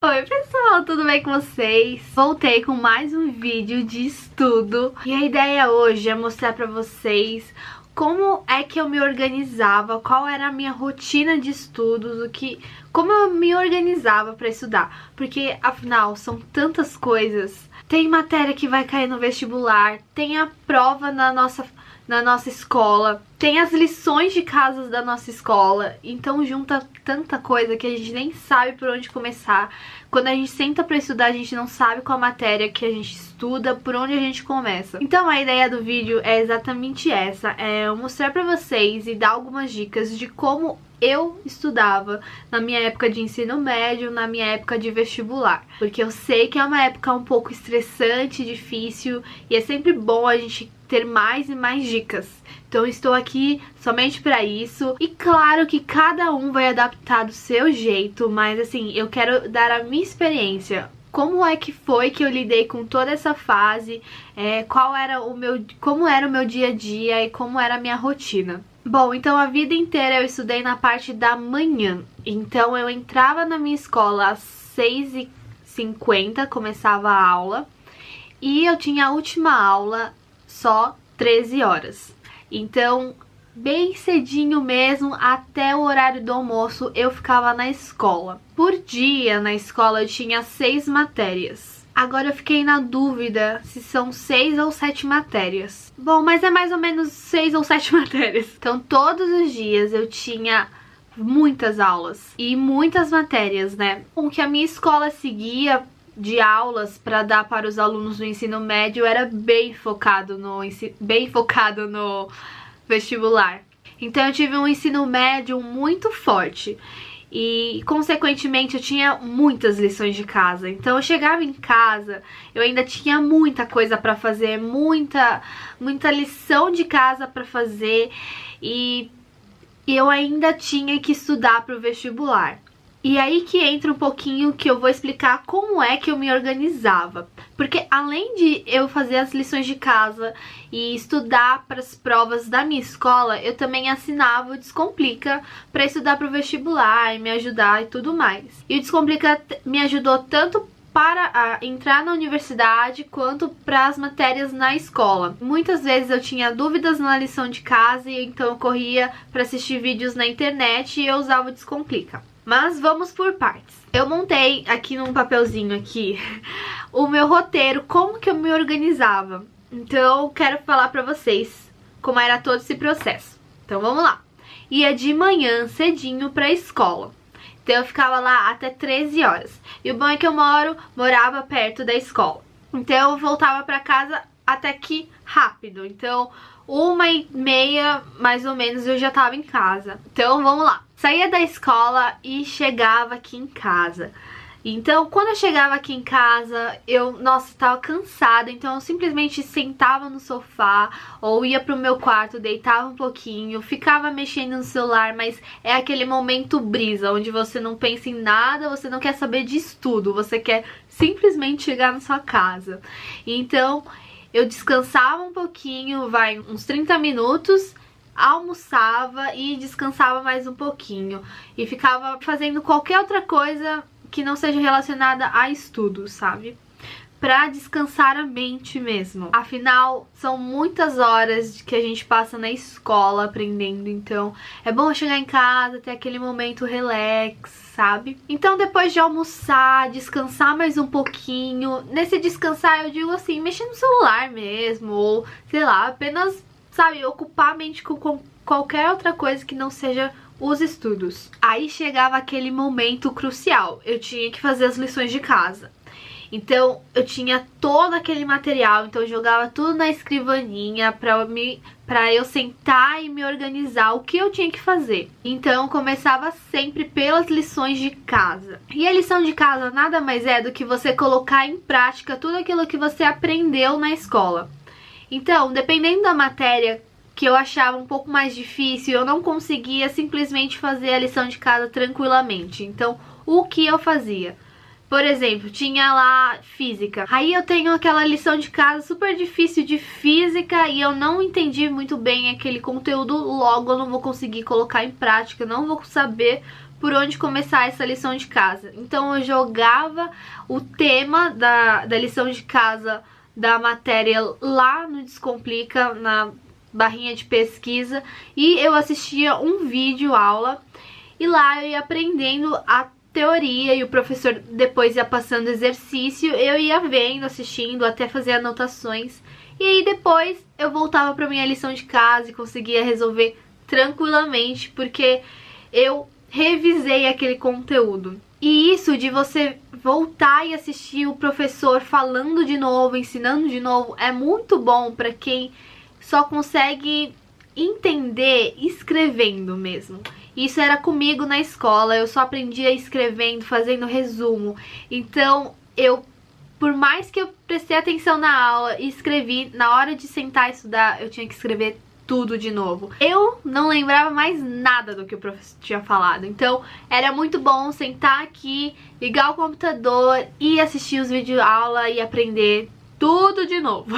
Oi pessoal, tudo bem com vocês? Voltei com mais um vídeo de estudo e a ideia hoje é mostrar pra vocês como é que eu me organizava, qual era a minha rotina de estudos, como eu me organizava pra estudar, porque afinal são tantas coisas. Tem matéria que vai cair no vestibular, tem a prova na nossa escola, tem as lições de casa da nossa escola, então junta tanta coisa que a gente nem sabe por onde começar. Quando a gente senta pra estudar, a gente não sabe qual matéria que a gente estuda, por onde a gente começa. Então a ideia do vídeo é exatamente essa, é eu mostrar pra vocês e dar algumas dicas de como eu estudava na minha época de ensino médio, na minha época de vestibular. Porque eu sei que é uma época um pouco estressante, difícil, e é sempre bom a gente ter mais e mais dicas. Então estou aqui somente para isso. E claro que cada um vai adaptar do seu jeito, mas assim, eu quero dar a minha experiência. Como é que foi que eu lidei com toda essa fase, como era o meu dia a dia e como era a minha rotina. Bom, então a vida inteira eu estudei na parte da manhã. Então eu entrava na minha escola às 6h50, começava a aula. E eu tinha a última aula só 13 horas. Então, bem cedinho mesmo, até o horário do almoço, eu ficava na escola. Por dia, na escola, eu tinha 6 matérias. Agora eu fiquei na dúvida se são 6 ou 7 matérias. Bom, mas é mais ou menos 6 ou 7 matérias. Então, todos os dias eu tinha muitas aulas e muitas matérias, né? O que a minha escola seguia de aulas para dar para os alunos do ensino médio era bem focado no vestibular. Então eu tive um ensino médio muito forte e consequentemente eu tinha muitas lições de casa. Então eu chegava em casa, eu ainda tinha muita coisa para fazer, muita lição de casa para fazer e eu ainda tinha que estudar para o vestibular. E aí que entra um pouquinho que eu vou explicar como é que eu me organizava. Porque além de eu fazer as lições de casa e estudar para as provas da minha escola, eu também assinava o Descomplica para estudar para o vestibular e me ajudar e tudo mais. E o Descomplica me ajudou tanto para entrar na universidade quanto para as matérias na escola. Muitas vezes eu tinha dúvidas na lição de casa e então eu corria para assistir vídeos na internet e eu usava o Descomplica. Mas vamos por partes. Eu montei aqui num papelzinho aqui o meu roteiro, como que eu me organizava. Então eu quero falar pra vocês como era todo esse processo. Então vamos lá. Ia de manhã cedinho pra escola. Então eu ficava lá até 13 horas. E o bom é que eu morava perto da escola. Então eu voltava pra casa até que rápido. Então 1h30 mais ou menos eu já tava em casa. Então vamos lá. Saía da escola e chegava aqui em casa. Então, quando eu chegava aqui em casa, nossa, tava cansada. Então, eu simplesmente sentava no sofá ou ia pro meu quarto, deitava um pouquinho, ficava mexendo no celular, mas é aquele momento brisa, onde você não pensa em nada, você não quer saber de estudo, você quer simplesmente chegar na sua casa. Então, eu descansava um pouquinho, uns 30 minutos, almoçava e descansava mais um pouquinho. E ficava fazendo qualquer outra coisa que não seja relacionada a estudo, sabe? Pra descansar a mente mesmo. Afinal, são muitas horas que a gente passa na escola aprendendo, então é bom chegar em casa, ter aquele momento relax, sabe? Então depois de almoçar, descansar mais um pouquinho. Nesse descansar eu digo assim, mexer no celular mesmo, ou sei lá, apenas, sabe, ocupar a mente com qualquer outra coisa que não seja os estudos. Aí chegava aquele momento crucial, eu tinha que fazer as lições de casa. Então eu tinha todo aquele material, então eu jogava tudo na escrivaninha pra eu sentar e me organizar o que eu tinha que fazer. Então eu começava sempre pelas lições de casa. E a lição de casa nada mais é do que você colocar em prática tudo aquilo que você aprendeu na escola. Então, dependendo da matéria que eu achava um pouco mais difícil, eu não conseguia simplesmente fazer a lição de casa tranquilamente. Então, o que eu fazia? Por exemplo, tinha lá física. Aí eu tenho aquela lição de casa super difícil de física e eu não entendi muito bem aquele conteúdo, logo eu não vou conseguir colocar em prática, não vou saber por onde começar essa lição de casa. Então eu jogava o tema da lição de casa da matéria lá no Descomplica, na barrinha de pesquisa, e eu assistia um vídeo aula e lá eu ia aprendendo a teoria e o professor depois ia passando exercício, eu ia vendo, assistindo, até fazer anotações. E aí depois eu voltava para minha lição de casa e conseguia resolver tranquilamente, porque eu revisei aquele conteúdo. E isso de você voltar e assistir o professor falando de novo, ensinando de novo, é muito bom para quem só consegue entender escrevendo mesmo. Isso era comigo na escola, eu só aprendia escrevendo, fazendo resumo. Então por mais que eu prestei atenção na aula e escrevi, na hora de sentar e estudar, eu tinha que escrever tudo de novo. Eu não lembrava mais nada do que o professor tinha falado. Então era muito bom sentar aqui, ligar o computador e assistir os vídeos aula e aprender tudo de novo.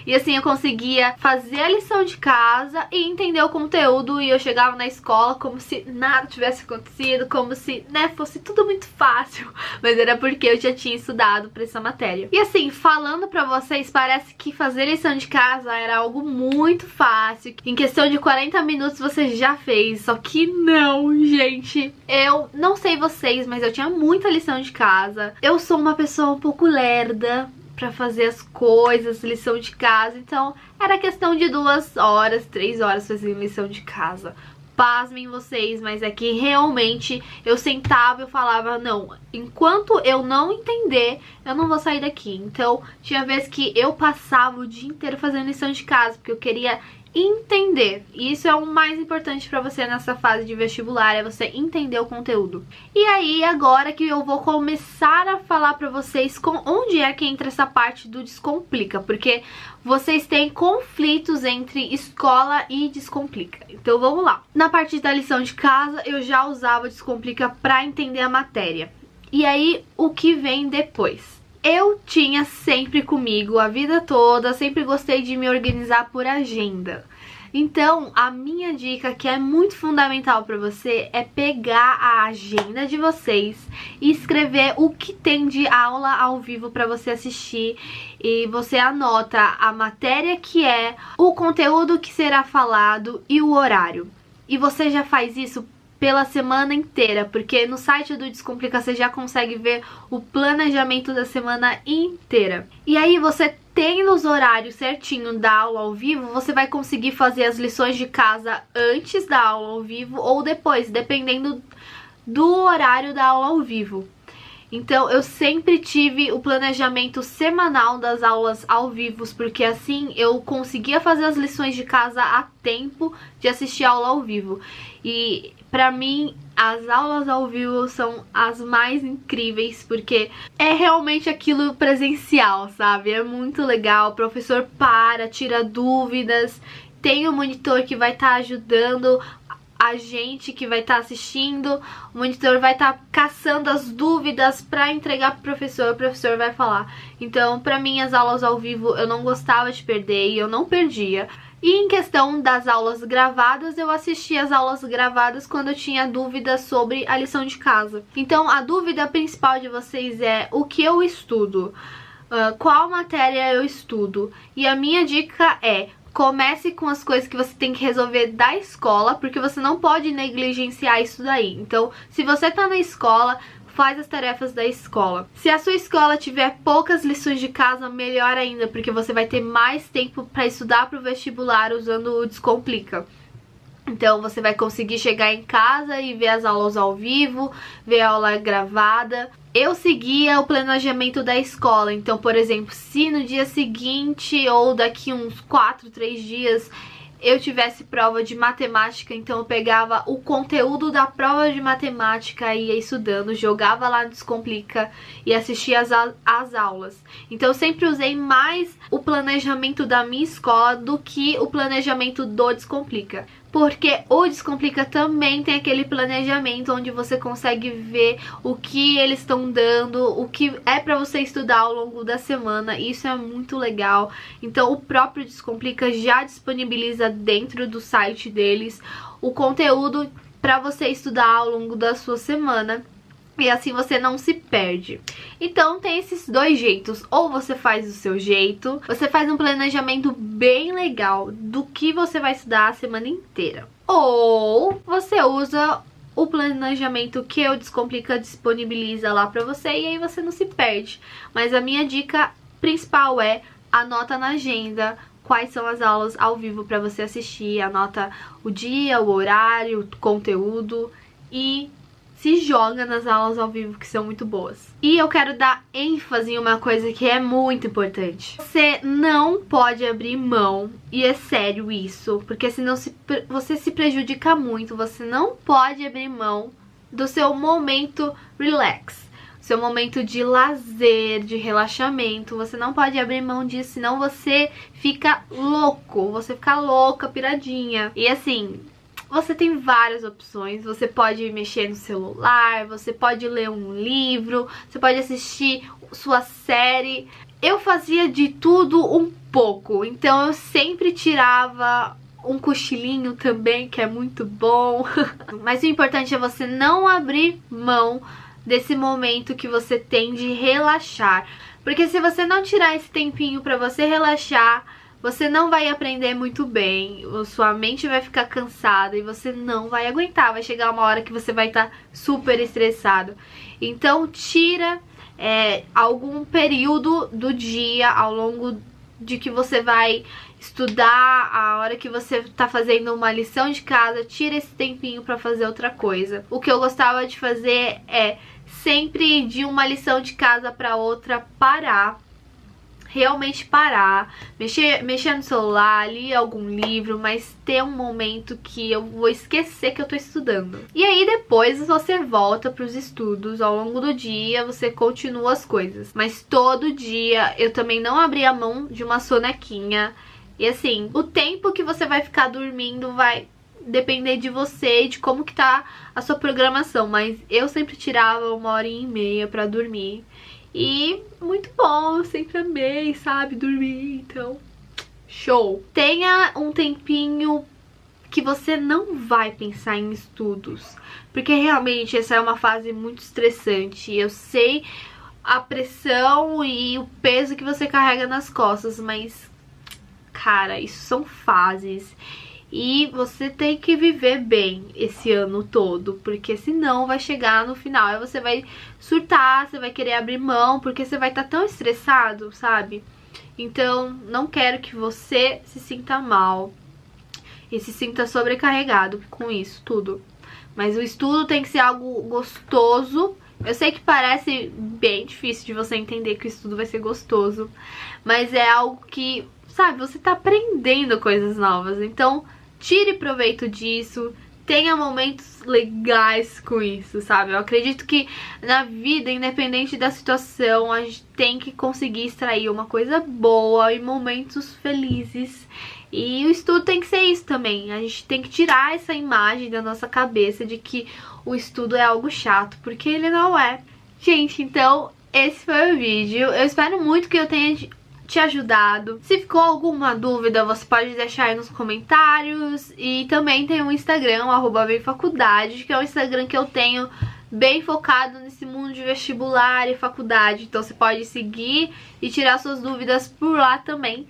E assim eu conseguia fazer a lição de casa e entender o conteúdo, e eu chegava na escola como se nada tivesse acontecido, como se, né, fosse tudo muito fácil, mas era porque eu já tinha estudado pra essa matéria. E assim, falando pra vocês, parece que fazer lição de casa era algo muito fácil, em questão de 40 minutos você já fez, só que não, gente. Eu não sei vocês, mas eu tinha muita lição de casa. Eu sou uma pessoa um pouco lerda pra fazer as coisas, lição de casa, então era questão de 2 horas, 3 horas fazendo lição de casa. Pasmem vocês, mas é que realmente eu sentava e eu falava, não, enquanto eu não entender, eu não vou sair daqui. Então tinha vezes que eu passava o dia inteiro fazendo lição de casa, porque eu queria entender. E isso é o mais importante pra você nessa fase de vestibular, é você entender o conteúdo. E aí, agora que eu vou começar a falar pra vocês onde é que entra essa parte do Descomplica, porque vocês têm conflitos entre escola e Descomplica. Então vamos lá. Na parte da lição de casa, eu já usava o Descomplica pra entender a matéria. E aí, o que vem depois? Eu tinha sempre comigo a vida toda, sempre gostei de me organizar por agenda. Então, a minha dica, que é muito fundamental para você, é pegar a agenda de vocês e escrever o que tem de aula ao vivo para você assistir. E você anota a matéria que é, o conteúdo que será falado e o horário. E você já faz isso pela semana inteira, porque no site do Descomplica você já consegue ver o planejamento da semana inteira. E aí você tendo os horários certinho da aula ao vivo, você vai conseguir fazer as lições de casa antes da aula ao vivo ou depois, dependendo do horário da aula ao vivo. Então eu sempre tive o planejamento semanal das aulas ao vivo, porque assim eu conseguia fazer as lições de casa a tempo de assistir a aula ao vivo. E pra mim as aulas ao vivo são as mais incríveis, porque é realmente aquilo presencial, sabe? É muito legal, o professor tira dúvidas, tem o monitor que vai estar ajudando a gente que vai estar assistindo, o monitor vai estar caçando as dúvidas para entregar pro professor, o professor vai falar. Então, pra mim, as aulas ao vivo eu não gostava de perder e eu não perdia. E em questão das aulas gravadas, eu assistia as aulas gravadas quando eu tinha dúvidas sobre a lição de casa. Então, a dúvida principal de vocês é o que eu estudo, qual matéria eu estudo. E a minha dica é: comece com as coisas que você tem que resolver da escola, porque você não pode negligenciar isso daí. Então, se você tá na escola, faz as tarefas da escola. Se a sua escola tiver poucas lições de casa, melhor ainda, porque você vai ter mais tempo para estudar para o vestibular usando o Descomplica. Então você vai conseguir chegar em casa e ver as aulas ao vivo, ver a aula gravada. Eu seguia o planejamento da escola, então, por exemplo, se no dia seguinte ou daqui uns 4, 3 dias eu tivesse prova de matemática, então eu pegava o conteúdo da prova de matemática e ia estudando, jogava lá no Descomplica e assistia as aulas. Então eu sempre usei mais o planejamento da minha escola do que o planejamento do Descomplica. Porque o Descomplica também tem aquele planejamento onde você consegue ver o que eles estão dando, o que é pra você estudar ao longo da semana. Isso é muito legal. Então o próprio Descomplica já disponibiliza dentro do site deles o conteúdo pra você estudar ao longo da sua semana. E assim você não se perde. Então tem esses dois jeitos. Ou você faz do seu jeito, você faz um planejamento bem legal do que você vai estudar a semana inteira. Ou você usa o planejamento que o Descomplica disponibiliza lá pra você e aí você não se perde. Mas a minha dica principal é: anota na agenda quais são as aulas ao vivo pra você assistir, anota o dia, o horário, o conteúdo e se joga nas aulas ao vivo, que são muito boas. E eu quero dar ênfase em uma coisa que é muito importante. Você não pode abrir mão, e é sério isso, porque senão você se prejudica muito. Você não pode abrir mão do seu momento relax, seu momento de lazer, de relaxamento. Você não pode abrir mão disso, senão você fica louco, você fica louca, piradinha. E assim, você tem várias opções. Você pode mexer no celular, você pode ler um livro, você pode assistir sua série. Eu fazia de tudo um pouco, então eu sempre tirava um cochilinho também, que é muito bom. Mas o importante é você não abrir mão desse momento que você tem de relaxar, porque se você não tirar esse tempinho pra você relaxar, você não vai aprender muito bem, sua mente vai ficar cansada e você não vai aguentar. Vai chegar uma hora que você vai estar super estressado. Então tira algum período do dia ao longo de que você vai estudar, a hora que você tá fazendo uma lição de casa, tira esse tempinho pra fazer outra coisa. O que eu gostava de fazer é sempre de uma lição de casa pra outra parar, realmente parar, mexer no celular, ler algum livro, mas ter um momento que eu vou esquecer que eu tô estudando. E aí depois você volta pros estudos, ao longo do dia você continua as coisas. Mas todo dia eu também não abri a mão de uma sonequinha. E assim, o tempo que você vai ficar dormindo vai depender de você e de como que tá a sua programação, mas eu sempre tirava 1h30 pra dormir. E muito bom, eu sempre amei, sabe, dormir, então show. Tenha um tempinho que você não vai pensar em estudos, porque realmente essa é uma fase muito estressante. Eu sei a pressão e o peso que você carrega nas costas, mas cara, isso são fases. E você tem que viver bem esse ano todo, porque senão vai chegar no final e você vai surtar, você vai querer abrir mão, porque você vai estar tão estressado, sabe? Então, não quero que você se sinta mal e se sinta sobrecarregado com isso tudo. Mas o estudo tem que ser algo gostoso. Eu sei que parece bem difícil de você entender que o estudo vai ser gostoso, mas é algo que, sabe, você tá aprendendo coisas novas, então tire proveito disso, tenha momentos legais com isso, sabe? Eu acredito que na vida, independente da situação, a gente tem que conseguir extrair uma coisa boa e momentos felizes. E o estudo tem que ser isso também. A gente tem que tirar essa imagem da nossa cabeça de que o estudo é algo chato, porque ele não é. Gente, então esse foi o vídeo. Eu espero muito que eu tenha te ajudado. Se ficou alguma dúvida, você pode deixar aí nos comentários. E também tem o Instagram, @vemfaculdade, que é um Instagram que eu tenho bem focado nesse mundo de vestibular e faculdade. Então você pode seguir e tirar suas dúvidas por lá também,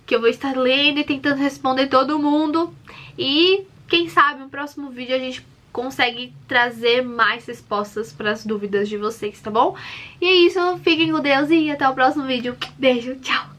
que eu vou estar lendo e tentando responder todo mundo. E quem sabe no próximo vídeo a gente consegue trazer mais respostas para as dúvidas de vocês, tá bom? E é isso, fiquem com Deus e até o próximo vídeo. Beijo, tchau!